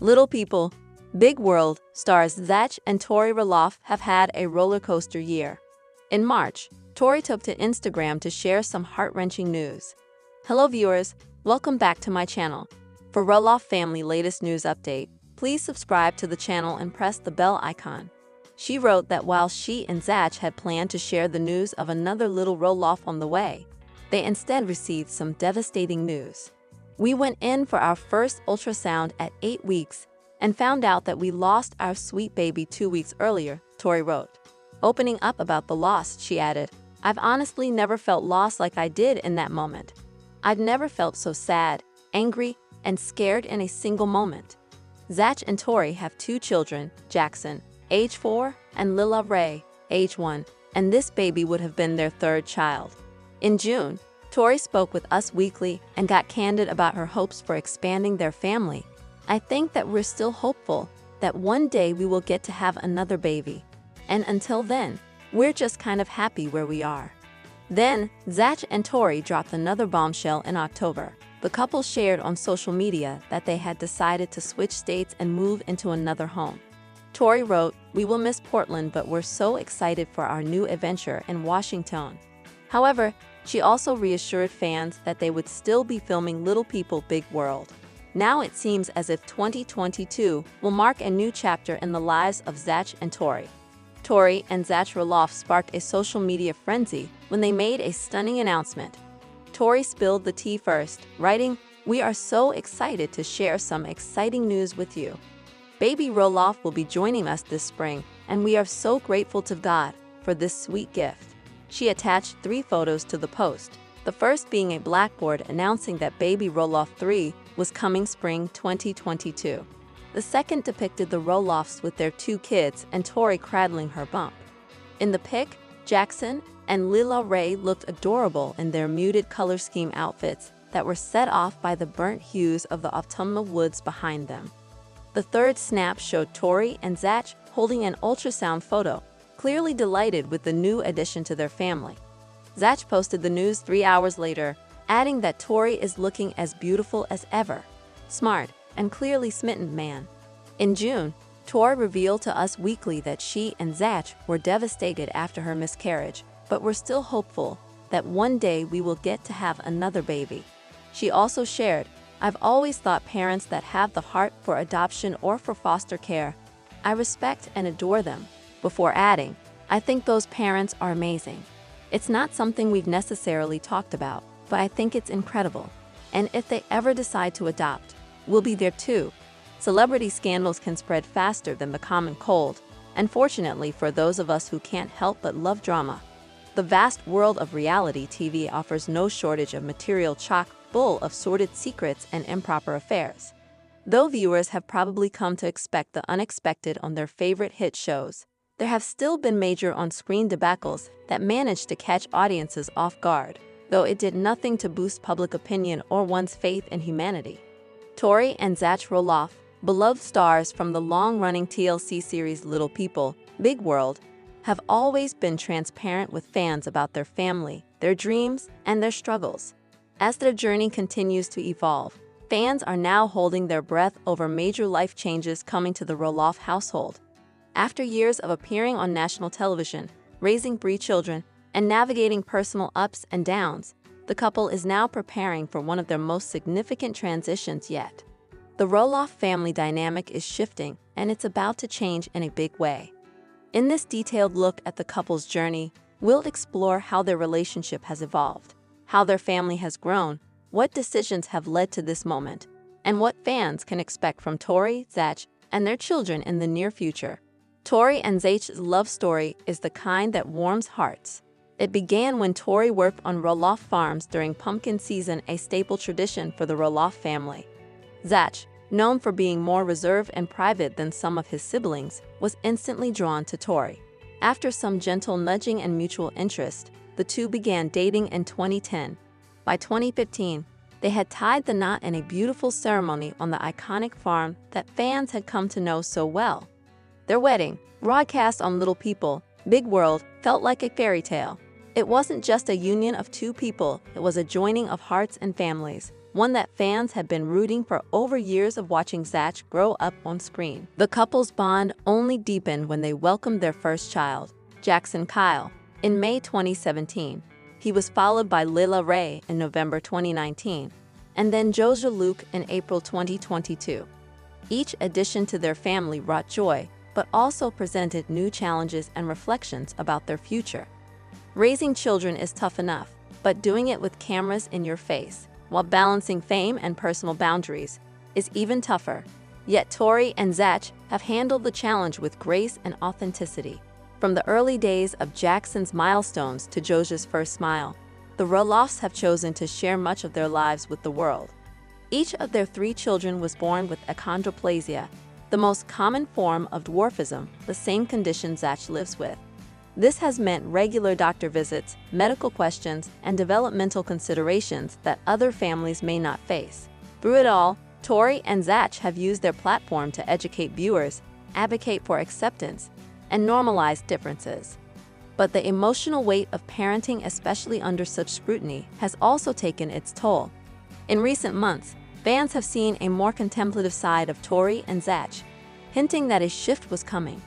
Little People, Big World stars Zach and Tori Roloff have had a roller coaster year. In March, Tori took to Instagram to share some heart-wrenching news. Hello viewers, welcome back to my channel. For Roloff family latest news update, please subscribe to the channel and press the bell icon. She wrote that while she and Zach had planned to share the news of another little Roloff on the way, they instead received some devastating news. We went in for our first ultrasound at 8 weeks and found out that we lost our sweet baby 2 weeks earlier, Tori wrote. Opening up about the loss, she added, "I've honestly never felt lost like I did in that moment. I've never felt so sad, angry, and scared in a single moment." Zach and Tori have 2 children, Jackson, age 4, and Lila Ray, age 1, and this baby would have been their 3rd child. In June, Tori spoke with Us Weekly and got candid about her hopes for expanding their family. "I think that we're still hopeful that one day we will get to have another baby. And until then, we're just kind of happy where we are." Then, Zach and Tori dropped another bombshell in October. The couple shared on social media that they had decided to switch states and move into another home. Tori wrote, "We will miss Portland, but we're so excited for our new adventure in Washington." However, she also reassured fans that they would still be filming Little People, Big World. Now it seems as if 2022 will mark a new chapter in the lives of Zach and Tori. Tori and Zach Roloff sparked a social media frenzy when they made a stunning announcement. Tori spilled the tea first, writing, "We are so excited to share some exciting news with you. Baby Roloff will be joining us this spring, and we are so grateful to God for this sweet gift." She attached 3 photos to the post, the first being a blackboard announcing that baby Roloff 3 was coming spring 2022. The second depicted the Roloffs with their 2 kids and Tori cradling her bump. In the pic, Jackson and Lila Ray looked adorable in their muted color scheme outfits that were set off by the burnt hues of the autumnal woods behind them. The third snap showed Tori and Zach holding an ultrasound photo, clearly delighted with the new addition to their family. Zach posted the news 3 hours later, adding that Tori is looking as beautiful as ever. Smart and clearly smitten man. In June, Tori revealed to Us Weekly that she and Zach were devastated after her miscarriage, but were still hopeful that one day we will get to have another baby. She also shared, "I've always thought parents that have the heart for adoption or for foster care, I respect and adore them," before adding, "I think those parents are amazing. It's not something we've necessarily talked about, but I think it's incredible. And if they ever decide to adopt, we'll be there too." Celebrity scandals can spread faster than the common cold, and fortunately for those of us who can't help but love drama, the vast world of reality TV offers no shortage of material chock full of sordid secrets and improper affairs. Though viewers have probably come to expect the unexpected on their favorite hit shows, there have still been major on-screen debacles that managed to catch audiences off guard, though it did nothing to boost public opinion or one's faith in humanity. Tori and Zach Roloff, beloved stars from the long-running TLC series Little People, Big World, have always been transparent with fans about their family, their dreams, and their struggles. As their journey continues to evolve, fans are now holding their breath over major life changes coming to the Roloff household. After years of appearing on national television, raising 3 children, and navigating personal ups and downs, the couple is now preparing for one of their most significant transitions yet. The Roloff family dynamic is shifting, and it's about to change in a big way. In this detailed look at the couple's journey, we'll explore how their relationship has evolved, how their family has grown, what decisions have led to this moment, and what fans can expect from Tori, Zach, and their children in the near future. Tori and Zach's love story is the kind that warms hearts. It began when Tori worked on Roloff farms during pumpkin season, a staple tradition for the Roloff family. Zach, known for being more reserved and private than some of his siblings, was instantly drawn to Tori. After some gentle nudging and mutual interest, the two began dating in 2010. By 2015, they had tied the knot in a beautiful ceremony on the iconic farm that fans had come to know so well. Their wedding, broadcast on Little People, Big World, felt like a fairy tale. It wasn't just a union of 2 people, it was a joining of hearts and families, one that fans have been rooting for over years of watching Zach grow up on screen. The couple's bond only deepened when they welcomed their first child, Jackson Kyle, in May 2017. He was followed by Lila Ray in November 2019, and then Joja Luke in April 2022. Each addition to their family brought joy, but also presented new challenges and reflections about their future. Raising children is tough enough, but doing it with cameras in your face, while balancing fame and personal boundaries, is even tougher. Yet Tori and Zach have handled the challenge with grace and authenticity. From the early days of Jackson's milestones to Joja's first smile, the Roloffs have chosen to share much of their lives with the world. Each of their 3 children was born with achondroplasia, the most common form of dwarfism, the same condition Zach lives with. This has meant regular doctor visits, medical questions, and developmental considerations that other families may not face. Through it all, Tori and Zach have used their platform to educate viewers, advocate for acceptance, and normalize differences. But the emotional weight of parenting, especially under such scrutiny, has also taken its toll. In recent months, fans have seen a more contemplative side of Tori and Zach, hinting that a shift was coming.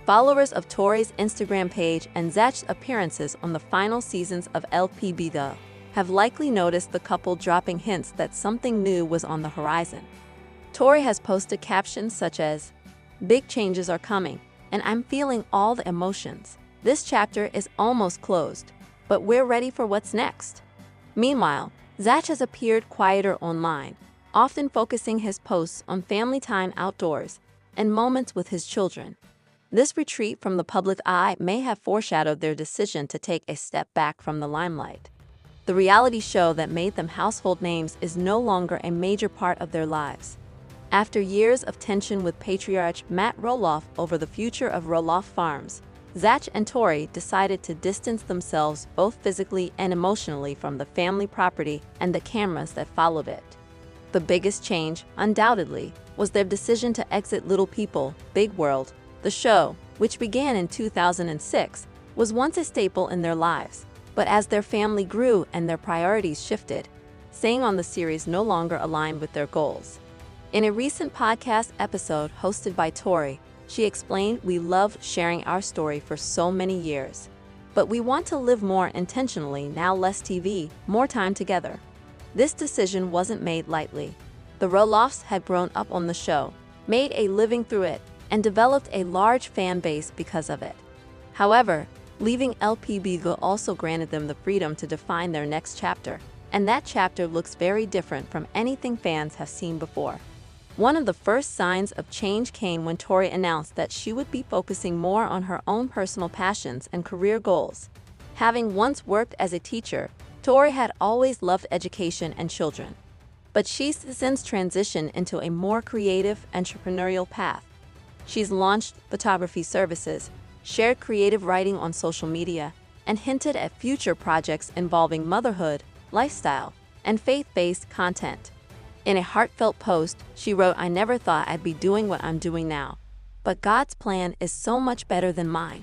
Followers of Tori's Instagram page and Zach's appearances on the final seasons of LPB have likely noticed the couple dropping hints that something new was on the horizon. Tori has posted captions such as, "Big changes are coming, and I'm feeling all the emotions. This chapter is almost closed, but we're ready for what's next." Meanwhile, Zach has appeared quieter online, often focusing his posts on family time outdoors and moments with his children. This retreat from the public eye may have foreshadowed their decision to take a step back from the limelight. The reality show that made them household names is no longer a major part of their lives. After years of tension with patriarch Matt Roloff over the future of Roloff Farms, Zach and Tori decided to distance themselves both physically and emotionally from the family property and the cameras that followed it. The biggest change, undoubtedly, was their decision to exit Little People, Big World. The show, which began in 2006, was once a staple in their lives, but as their family grew and their priorities shifted, staying on the series no longer aligned with their goals. In a recent podcast episode hosted by Tori, she explained, "We loved sharing our story for so many years, but we want to live more intentionally now, less TV, more time together." This decision wasn't made lightly. The Roloffs had grown up on the show, made a living through it, and developed a large fan base because of it. However, leaving LPB also granted them the freedom to define their next chapter, and that chapter looks very different from anything fans have seen before. One of the first signs of change came when Tori announced that she would be focusing more on her own personal passions and career goals. Having once worked as a teacher, Tori had always loved education and children. But she's since transitioned into a more creative, entrepreneurial path. She's launched photography services, shared creative writing on social media, and hinted at future projects involving motherhood, lifestyle, and faith-based content. In a heartfelt post, she wrote, "I never thought I'd be doing what I'm doing now, but God's plan is so much better than mine.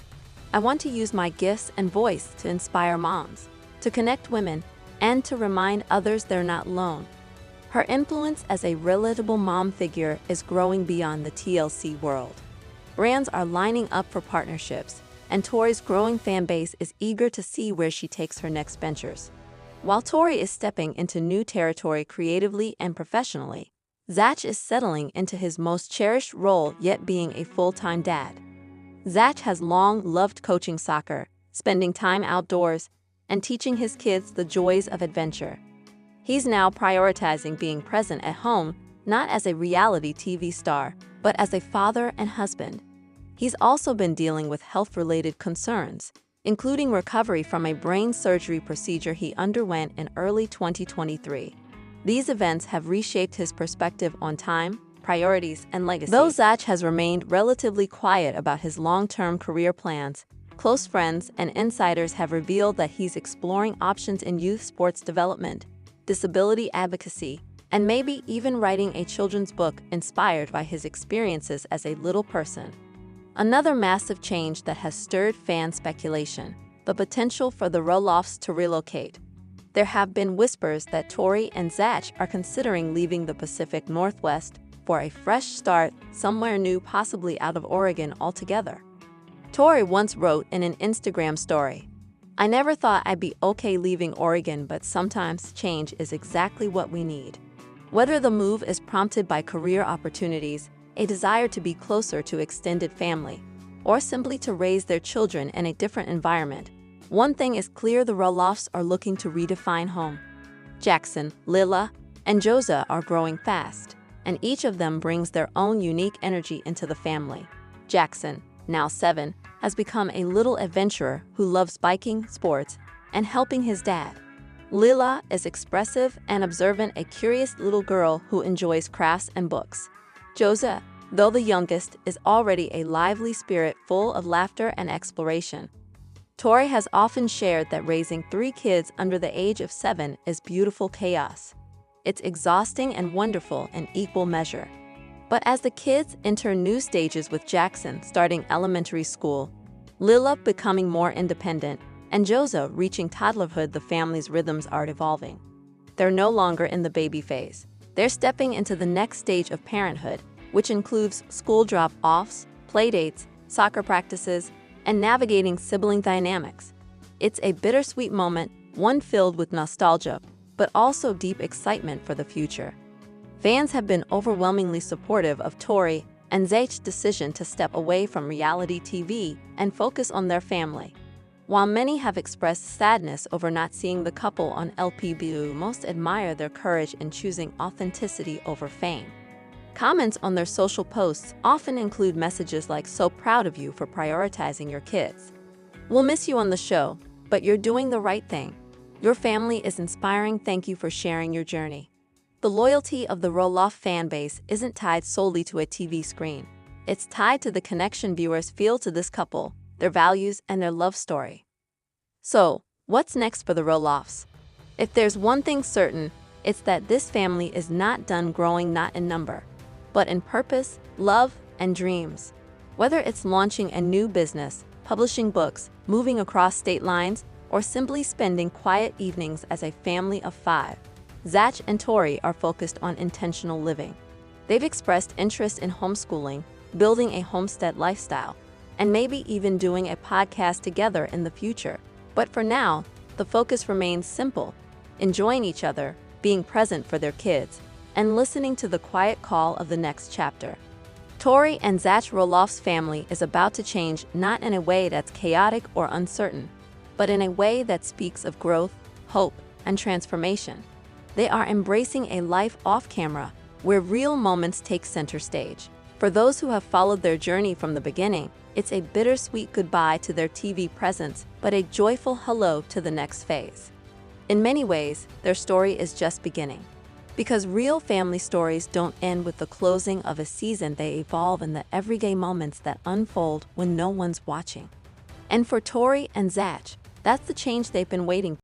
I want to use my gifts and voice to inspire moms, to connect women, and to remind others they're not alone." Her influence as a relatable mom figure is growing beyond the TLC world. Brands are lining up for partnerships, and Tori's growing fan base is eager to see where she takes her next ventures. While Tori is stepping into new territory creatively and professionally, Zach is settling into his most cherished role, yet being a full-time dad. Zach has long loved coaching soccer, spending time outdoors, and teaching his kids the joys of adventure. He's now prioritizing being present at home, not as a reality TV star, but as a father and husband. He's also been dealing with health-related concerns, including recovery from a brain surgery procedure he underwent in early 2023. These events have reshaped his perspective on time, priorities, and legacy. Though Zach has remained relatively quiet about his long-term career plans, close friends and insiders have revealed that he's exploring options in youth sports development, disability advocacy, and maybe even writing a children's book inspired by his experiences as a little person. Another massive change that has stirred fan speculation: the potential for the Roloffs to relocate. There have been whispers that Tori and Zach are considering leaving the Pacific Northwest for a fresh start somewhere new, possibly out of Oregon altogether. Tori once wrote in an Instagram story, "I never thought I'd be okay leaving Oregon, but sometimes change is exactly what we need." Whether the move is prompted by career opportunities, a desire to be closer to extended family, or simply to raise their children in a different environment, one thing is clear: the Roloffs are looking to redefine home. Jackson, Lila, and Joza are growing fast, and each of them brings their own unique energy into the family. Jackson, now 7, has become a little adventurer who loves biking, sports, and helping his dad. Lila is expressive and observant, a curious little girl who enjoys crafts and books. Joza, though the youngest, is already a lively spirit full of laughter and exploration. Tori has often shared that raising 3 kids under the age of 7 is beautiful chaos. It's exhausting and wonderful in equal measure. But as the kids enter new stages, with Jackson starting elementary school, Lila becoming more independent, and Joza reaching toddlerhood, the family's rhythms are evolving. They're no longer in the baby phase. They're stepping into the next stage of parenthood, which includes school drop-offs, playdates, soccer practices, and navigating sibling dynamics. It's a bittersweet moment, one filled with nostalgia, but also deep excitement for the future. Fans have been overwhelmingly supportive of Tori and Zach's decision to step away from reality TV and focus on their family. While many have expressed sadness over not seeing the couple on LPBU, most admire their courage in choosing authenticity over fame. Comments on their social posts often include messages like, "So proud of you for prioritizing your kids. We'll miss you on the show, but you're doing the right thing. Your family is inspiring. Thank you for sharing your journey." The loyalty of the Roloff fan base isn't tied solely to a TV screen. It's tied to the connection viewers feel to this couple, their values, and their love story. So, what's next for the Roloffs? If there's one thing certain, it's that this family is not done growing, not in number, but in purpose, love, and dreams. Whether it's launching a new business, publishing books, moving across state lines, or simply spending quiet evenings as a family of 5, Zach and Tori are focused on intentional living. They've expressed interest in homeschooling, building a homestead lifestyle, and maybe even doing a podcast together in the future. But for now, the focus remains simple: enjoying each other, being present for their kids, and listening to the quiet call of the next chapter. Tori and Zach Roloff's family is about to change, not in a way that's chaotic or uncertain, but in a way that speaks of growth, hope, and transformation. They are embracing a life off camera, where real moments take center stage. For those who have followed their journey from the beginning, it's a bittersweet goodbye to their TV presence, but a joyful hello to the next phase. In many ways, their story is just beginning. Because real family stories don't end with the closing of a season, they evolve in the everyday moments that unfold when no one's watching. And for Tori and Zach, that's the change they've been waiting for.